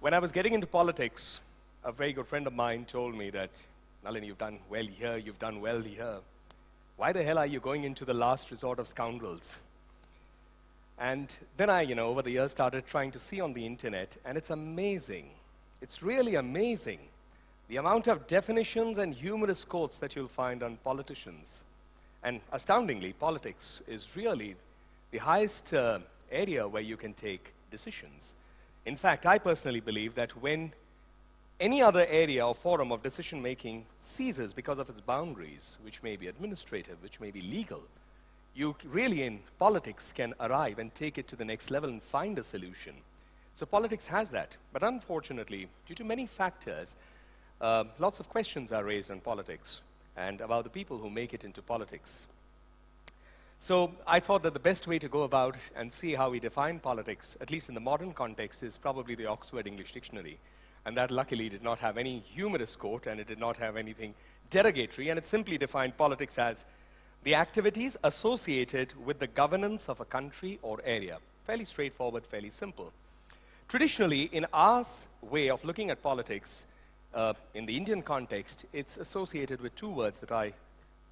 When I was getting into politics, a very good friend of mine told me that, Nalin, you've done well here, you've done well here. Why the hell are you going into the last resort of scoundrels? And then I, over the years started trying to see on the internet, and it's amazing. It's really amazing the amount of definitions and humorous quotes that you'll find on politicians. And astoundingly, politics is really the highest area where you can take decisions. In fact, I personally believe that when any other area or forum of decision-making ceases because of its boundaries, which may be administrative, which may be legal, you really in politics can arrive and take it to the next level and find a solution. So politics has that. But unfortunately, due to many factors, lots of questions are raised on politics and about the people who make it into politics. So I thought that the best way to go about and see how we define politics, at least in the modern context, is probably the Oxford English Dictionary. And that luckily did not have any humorous quote, and it did not have anything derogatory, and it simply defined politics as the activities associated with the governance of a country or area. Fairly straightforward, fairly simple. Traditionally, in our way of looking at politics, in the Indian context, it's associated with two words that I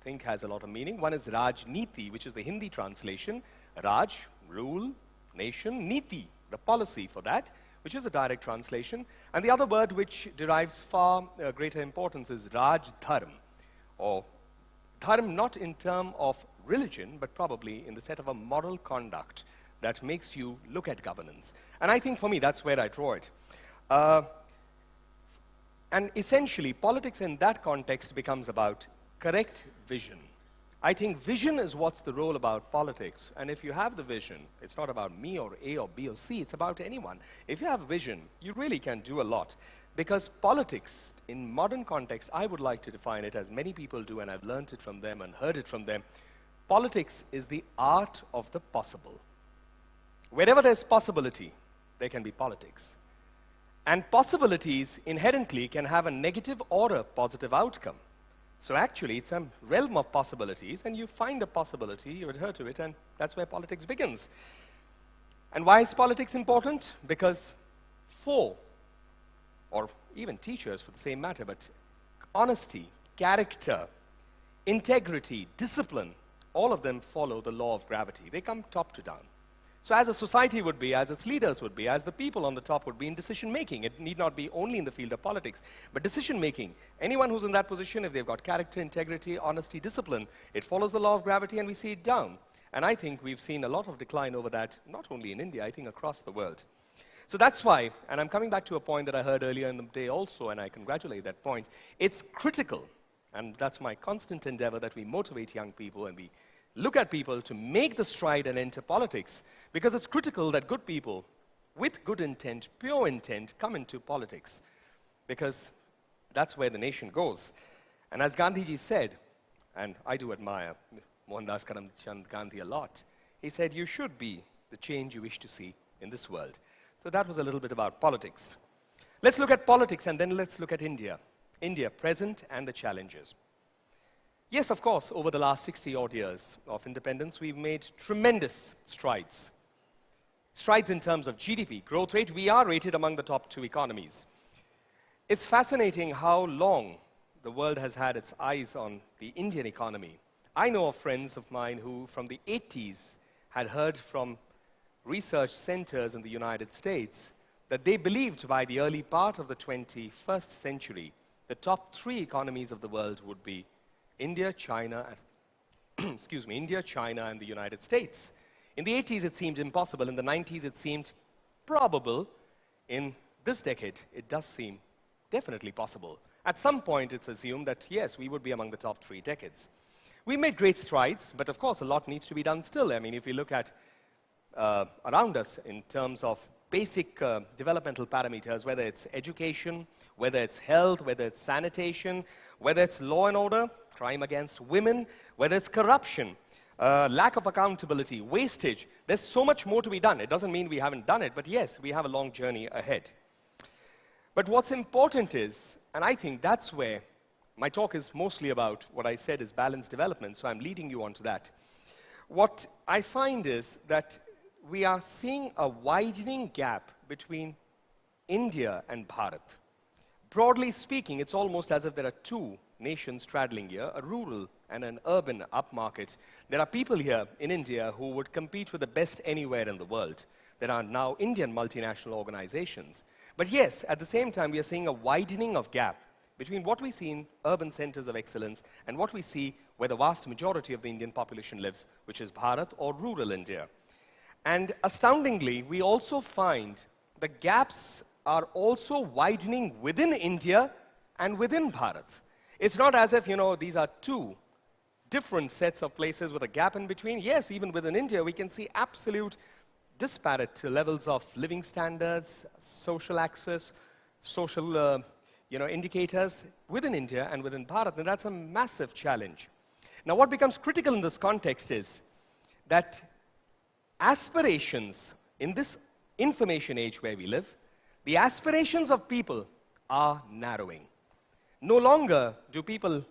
think has a lot of meaning. One is Rajniti, which is the Hindi translation. Raj, rule, nation, Niti, the policy for that, which is a direct translation. And the other word which derives far greater importance is Rajdharm, or dharm not in terms of religion, but probably in the set of a moral conduct that makes you look at governance. And I think for me, that's where I draw it. And essentially, politics in that context becomes about correct vision. I think vision is what's the role about politics. And if you have the vision, it's not about me or A or B or C, it's about anyone. If you have a vision, you really can do a lot. Because politics, in modern context, I would like to define it as many people do, and I've learned it from them and heard it from them. Politics is the art of the possible. Wherever there's possibility, there can be politics. And possibilities inherently can have a negative or a positive outcome. So actually, it's a realm of possibilities, and you find a possibility, you adhere to it, and that's where politics begins. And why is politics important? Because or even teachers for the same matter, but honesty, character, integrity, discipline, all of them follow the law of gravity. They come top to down. So as a society would be, as its leaders would be, as the people on the top would be in decision-making, it need not be only in the field of politics, but decision-making. Anyone who's in that position, if they've got character, integrity, honesty, discipline, it follows the law of gravity and we see it down. And I think we've seen a lot of decline over that, not only in India, I think across the world. So that's why, and I'm coming back to a point that I heard earlier in the day also, and I congratulate that point, it's critical, and that's my constant endeavor, that we motivate young people and we look at people to make the stride and enter politics, because it's critical that good people with good intent, pure intent, come into politics, because that's where the nation goes. And as Gandhiji said, and I do admire Mohandas Karamchand Gandhi a lot, he said, you should be the change you wish to see in this world. So that was a little bit about politics. Let's look at politics, and then let's look at India. India, present and the challenges. Yes, of course, over the last 60-odd years of independence, we've made tremendous strides. Strides in terms of GDP, growth rate. We are rated among the top 2 economies. It's fascinating how long the world has had its eyes on the Indian economy. I know of friends of mine who, from the 80s, had heard from research centers in the United States that they believed by the early part of the 21st century, the top 3 economies of the world would be India, China, India, China, and the United States. In the 80s, it seemed impossible. In the 90s, it seemed probable. In this decade, it does seem definitely possible. At some point, it's assumed that, yes, we would be among the top 3 decades. We made great strides, but of course, a lot needs to be done still. I mean, if we look at around us in terms of basic developmental parameters, whether it's education, whether it's health, whether it's sanitation, whether it's law and order, crime against women, whether it's corruption, lack of accountability, wastage. There's so much more to be done. It doesn't mean we haven't done it, but yes, we have a long journey ahead. But what's important is, and I think that's where my talk is mostly about, what I said is balanced development, so I'm leading you on to that. What I find is that we are seeing a widening gap between India and Bharat. Broadly speaking, it's almost as if there are two nations straddling here, a rural and an urban upmarket. There are people here in India who would compete with the best anywhere in the world. There are now Indian multinational organizations. But yes, at the same time, we are seeing a widening of gap between what we see in urban centers of excellence and what we see where the vast majority of the Indian population lives, which is Bharat or rural India. And astoundingly, we also find the gaps are also widening within India and within Bharat. It's not as if, these are two different sets of places with a gap in between. Yes, even within India, we can see absolute disparate levels of living standards, social access, social indicators within India and within Bharat, and that's a massive challenge. Now, what becomes critical in this context is that aspirations in this information age where we live, the aspirations of people are narrowing. No longer do people,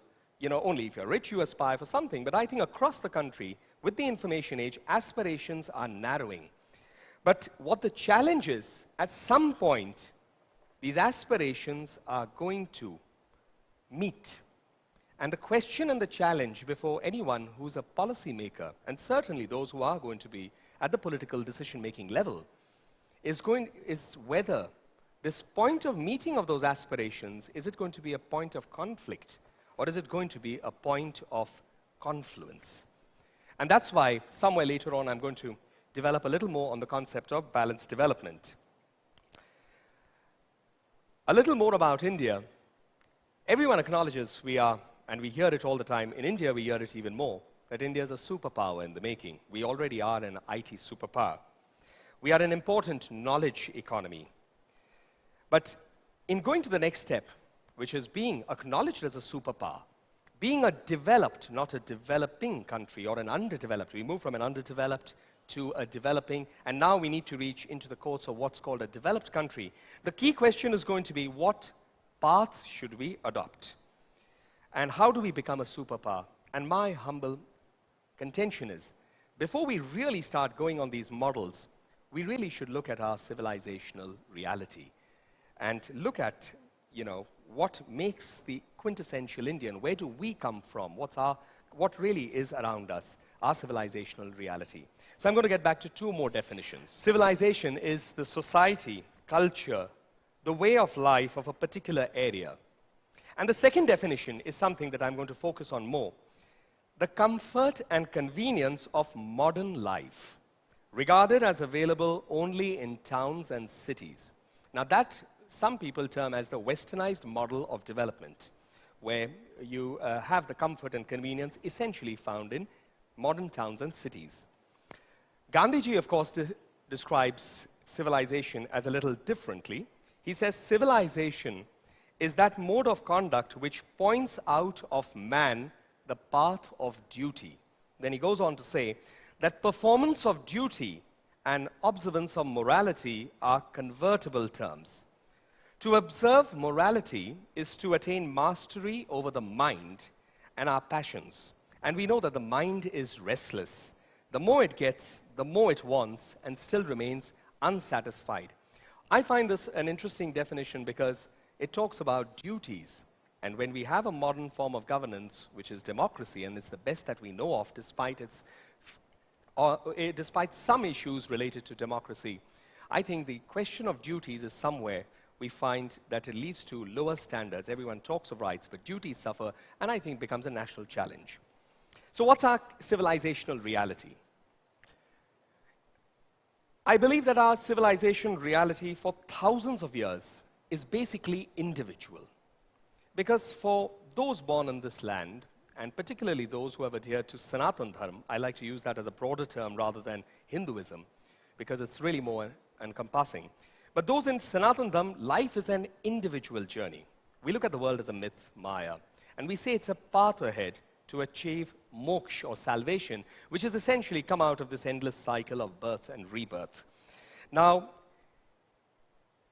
only if you're rich, you aspire for something. But I think across the country, with the information age, aspirations are narrowing. But what the challenge is, at some point, these aspirations are going to meet. And the question and the challenge before anyone who's a policymaker, and certainly those who are going to be at the political decision-making level, is whether this point of meeting of those aspirations, is it going to be a point of conflict, or is it going to be a point of confluence? And that's why somewhere later on I'm going to develop a little more on the concept of balanced development. A little more about India. Everyone acknowledges we are, and we hear it all the time, in India we hear it even more, that India is a superpower in the making. We already are an IT superpower. We are an important knowledge economy. But in going to the next step, which is being acknowledged as a superpower, being a developed, not a developing country or an underdeveloped, we move from an underdeveloped to a developing, and now we need to reach into the courts of what's called a developed country. The key question is going to be, what path should we adopt? And how do we become a superpower? And my humble contention is, before we really start going on these models, we really should look at our civilizational reality and look at, what makes the quintessential Indian. Where do we come from? What really is around us, our civilizational reality. So I'm going to get back to two more definitions. Civilization is the society, culture, the way of life of a particular area. And the second definition is something that I'm going to focus on more. The comfort and convenience of modern life, regarded as available only in towns and cities. Now that some people term as the westernized model of development, where you have the comfort and convenience essentially found in modern towns and cities. Gandhiji, of course, describes civilization as a little differently. He says civilization is that mode of conduct which points out of man the path of duty. Then he goes on to say that performance of duty and observance of morality are convertible terms. To observe morality is to attain mastery over the mind and our passions. And we know that the mind is restless. The more it gets, the more it wants and still remains unsatisfied. I find this an interesting definition because it talks about duties. And when we have a modern form of governance, which is democracy, and it's the best that we know of despite some issues related to democracy, I think the question of duties is somewhere we find that it leads to lower standards. Everyone talks of rights, but duties suffer, and I think becomes a national challenge. So what's our civilizational reality? I believe that our civilization reality for thousands of years is basically individual. Because for those born in this land, and particularly those who have adhered to Sanatan Dharma, I like to use that as a broader term rather than Hinduism, because it's really more encompassing. But those in Sanatan Dharma, life is an individual journey. We look at the world as a myth, Maya, and we say it's a path ahead to achieve moksha or salvation, which has essentially come out of this endless cycle of birth and rebirth. Now,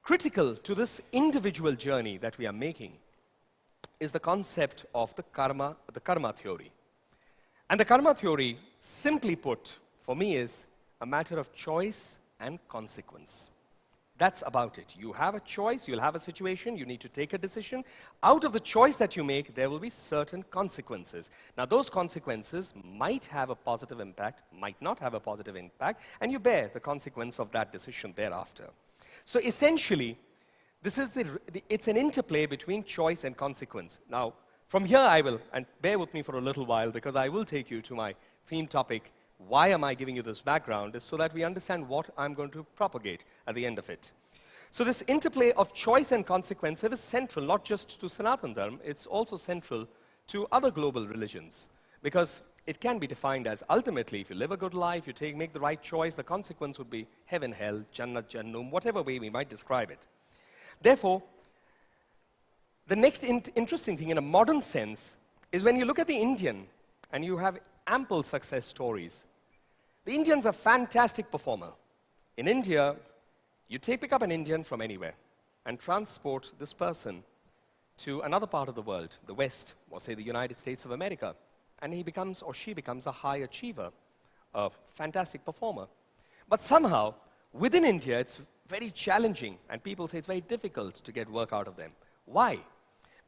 critical to this individual journey that we are making is the concept of the karma theory. And the karma theory, simply put, for me is a matter of choice and consequence. That's about it. You have a choice, you'll have a situation, you need to take a decision. Out of the choice that you make, there will be certain consequences. Now, those consequences might have a positive impact, might not have a positive impact, and you bear the consequence of that decision thereafter. So essentially, this is it's an interplay between choice and consequence. Now, from here I will, and bear with me for a little while because I will take you to my theme topic. Why am I giving you this background is so that we understand what I'm going to propagate at the end of it. So this interplay of choice and consequence is central not just to Sanatana Dharma, it's also central to other global religions, because it can be defined as ultimately, if you live a good life, you make the right choice, the consequence would be heaven, hell, Jannat, Jahannam, whatever way we might describe it. Therefore, the next interesting thing in a modern sense is when you look at the Indian and you have ample success stories. The Indians are fantastic performer. In India, you pick up an Indian from anywhere and transport this person to another part of the world, the West, or say the United States of America, and he becomes or she becomes a high achiever, a fantastic performer. But somehow, within India, it's very challenging, and people say it's very difficult to get work out of them. Why?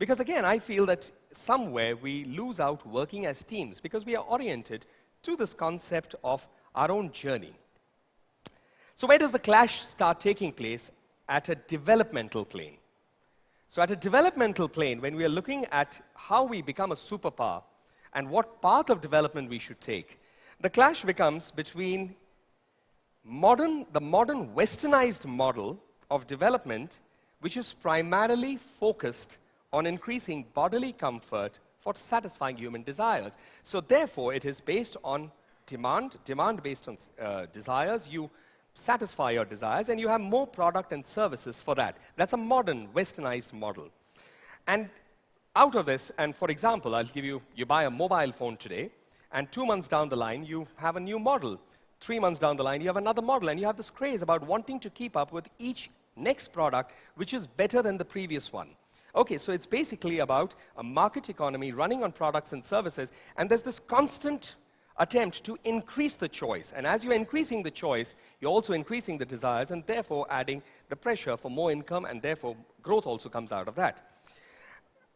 Because again, I feel that somewhere we lose out working as teams because we are oriented to this concept of our own journey. So where does the clash start taking place? At a developmental plane. So at a developmental plane, when we are looking at how we become a superpower and what path of development we should take, the clash becomes between the modern westernized model of development, which is primarily focused on increasing bodily comfort for satisfying human desires. So therefore, it is based on demand based on desires. You satisfy your desires, and you have more product and services for that. That's a modern, westernized model. And out of this, and for example, I'll give you buy a mobile phone today, and 2 months down the line, you have a new model. 3 months down the line, you have another model, and you have this craze about wanting to keep up with each next product, which is better than the previous one. Okay, so it's basically about a market economy running on products and services, and there's this constant attempt to increase the choice. And as you're increasing the choice, you're also increasing the desires, and therefore adding the pressure for more income, and therefore growth also comes out of that.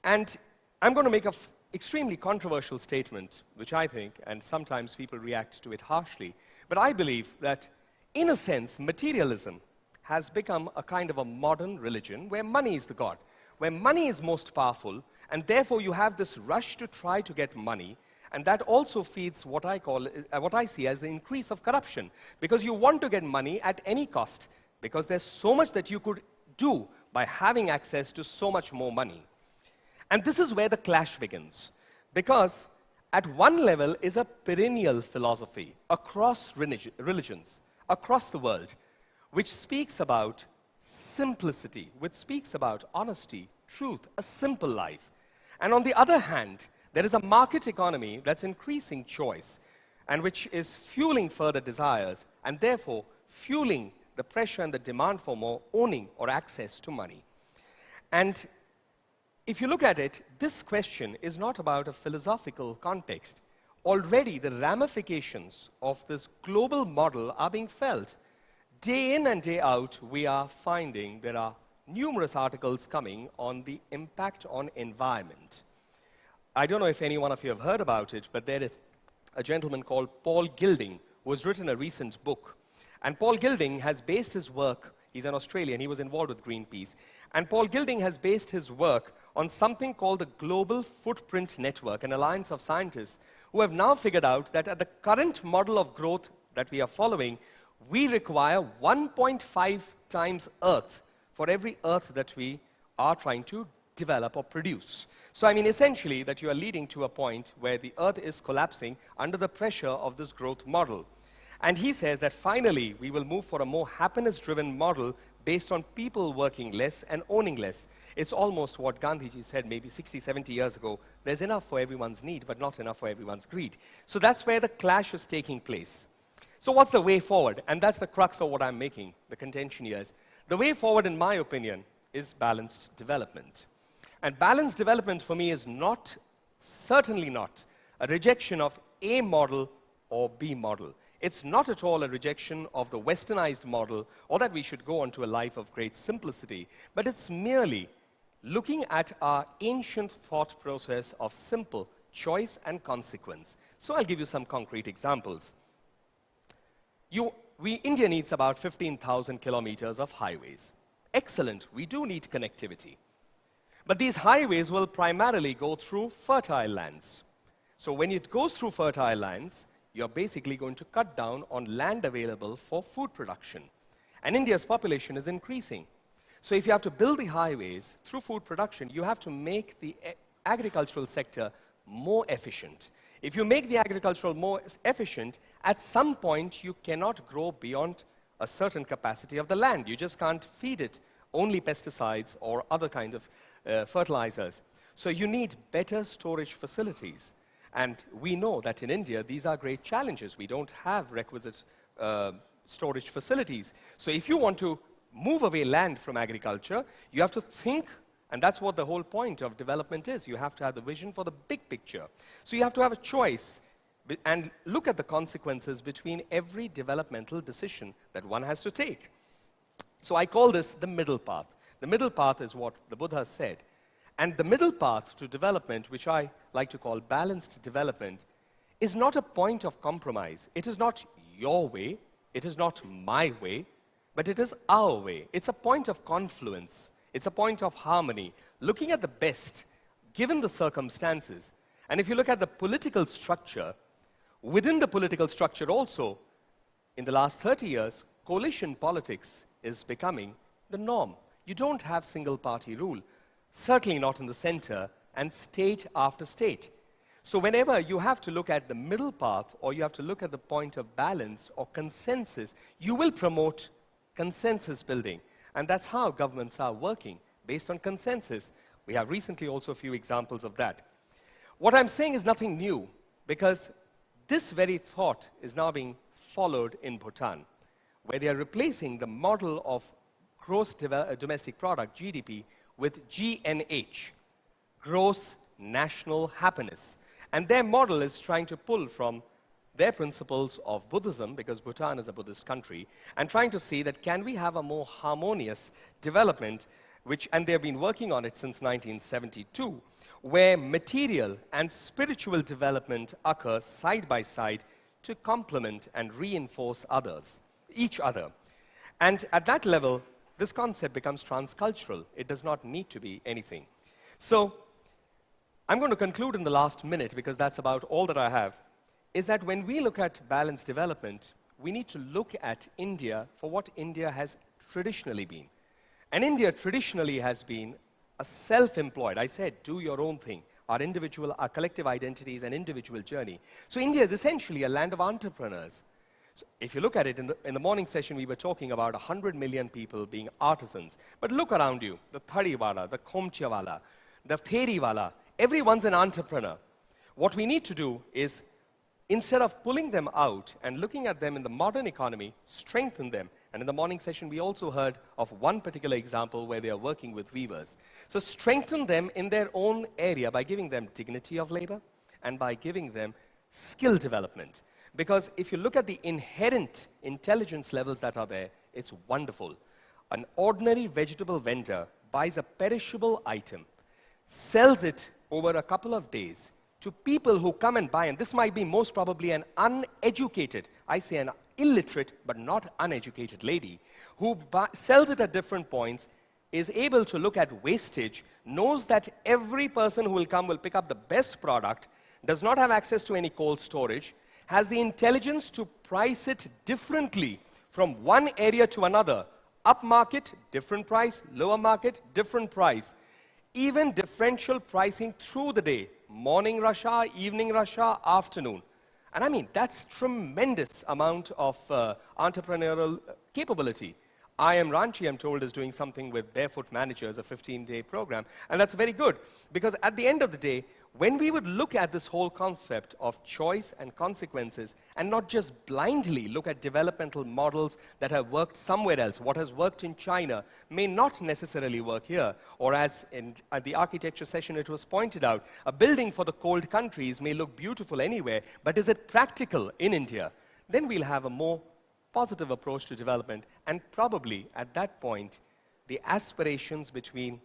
And I'm going to make an extremely controversial statement, which I think, and sometimes people react to it harshly, but I believe that, in a sense, materialism has become a kind of a modern religion where money is the god, where money is most powerful, and therefore you have this rush to try to get money, and that also feeds what I see as the increase of corruption, because you want to get money at any cost, because there's so much that you could do by having access to so much more money. And this is where the clash begins, because at one level is a perennial philosophy across religions, across the world, which speaks about simplicity, which speaks about honesty, truth, a simple life. And on the other hand, there is a market economy that's increasing choice and which is fueling further desires and therefore fueling the pressure and the demand for more owning or access to money. And if you look at it, this question is not about a philosophical context. Already the ramifications of this global model are being felt. Day in and day out, we are finding there are numerous articles coming on the impact on environment. I don't know if any one of you have heard about it, but there is a gentleman called Paul Gilding who has written a recent book. And Paul Gilding has based his work, he's an Australian, he was involved with Greenpeace, and Paul Gilding has based his work on something called the Global Footprint Network, an alliance of scientists who have now figured out that at the current model of growth that we are following, we require 1.5 times Earth for every Earth that we are trying to develop or produce. So I mean essentially that you are leading to a point where the Earth is collapsing under the pressure of this growth model. And he says that finally we will move for a more happiness-driven model based on people working less and owning less. It's almost what Gandhiji said maybe 60, 70 years ago. There's enough for everyone's need, but not enough for everyone's greed. So that's where the clash is taking place. So what's the way forward? And that's the crux of what I'm making, the contention here is. The way forward, in my opinion, is balanced development. And balanced development for me is not, certainly not, a rejection of A model or B model. It's not at all a rejection of the westernized model or that we should go on to a life of great simplicity, but it's merely looking at our ancient thought process of simple choice and consequence. So I'll give you some concrete examples. India needs about 15,000 kilometers of highways. Excellent, we do need connectivity. But these highways will primarily go through fertile lands. So when it goes through fertile lands, you're basically going to cut down on land available for food production. And India's population is increasing. So if you have to build the highways through food production, you have to make the agricultural sector more efficient. If you make the agricultural more efficient, at some point you cannot grow beyond a certain capacity of the land. You just can't feed it only pesticides or other kinds of fertilizers. So you need better storage facilities. And we know that in India, these are great challenges. We don't have requisite storage facilities. So if you want to move away land from agriculture, you have to think, and that's what the whole point of development is. You have to have the vision for the big picture. So you have to have a choice and look at the consequences between every developmental decision that one has to take. So I call this the middle path. The middle path is what the Buddha said. And the middle path to development, which I like to call balanced development, is not a point of compromise. It is not your way, it is not my way, but it is our way. It's a point of confluence. It's a point of harmony, looking at the best, given the circumstances. And if you look at the political structure, within the political structure also, in the last 30 years, coalition politics is becoming the norm. You don't have single-party rule, certainly not in the center, and state after state. So whenever you have to look at the middle path, or you have to look at the point of balance or consensus, you will promote consensus building. And that's how governments are working, based on consensus. We have recently also a few examples of that. What I'm saying is nothing new, because this very thought is now being followed in Bhutan, where they are replacing the model of gross domestic product, GDP, with GNH, gross national happiness. And their model is trying to pull from their principles of Buddhism, because Bhutan is a Buddhist country, and trying to see that can we have a more harmonious development, and they've been working on it since 1972, where material and spiritual development occur side by side to complement and reinforce each other. And at that level, this concept becomes transcultural. It does not need to be anything. So I'm going to conclude in the last minute, because that's about all that I have, is that when we look at balanced development, we need to look at India for what India has traditionally been. And India traditionally has been a self-employed, I said, do your own thing, our collective identities and individual journey. So India is essentially a land of entrepreneurs. So if you look at it, in the morning session, we were talking about 100 million people being artisans. But look around you, the thadiwala, the khomchawala, the pheriwala, everyone's an entrepreneur. What we need to do is, instead of pulling them out and looking at them in the modern economy, strengthen them. And in the morning session, we also heard of one particular example where they are working with weavers. So strengthen them in their own area by giving them dignity of labor and by giving them skill development. Because if you look at the inherent intelligence levels that are there, it's wonderful. An ordinary vegetable vendor buys a perishable item, sells it over a couple of days to people who come and buy, and this might be most probably an uneducated, I say an illiterate but not uneducated lady, who sells it at different points, is able to look at wastage, knows that every person who will come will pick up the best product, does not have access to any cold storage, has the intelligence to price it differently from one area to another. Up market, different price, lower market, different price. Even differential pricing through the day, morning rush hour, evening rush hour, afternoon. And I mean, that's tremendous amount of entrepreneurial capability. TEDxIIMRanchi, I'm told, is doing something with Barefoot Managers, a 15-day program. And that's very good, because at the end of the day, when we would look at this whole concept of choice and consequences, and not just blindly look at developmental models that have worked somewhere else, what has worked in China may not necessarily work here. Or as at the architecture session it was pointed out, a building for the cold countries may look beautiful anywhere, but is it practical in India? then we'll have a more positive approach to development, and probably at that point, the aspirations between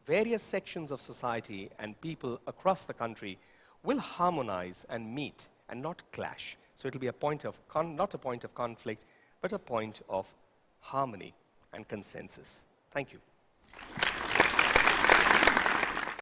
various sections of society and people across the country will harmonize and meet and not clash. So it'll be a point of not a point of conflict, but a point of harmony and consensus. Thank you.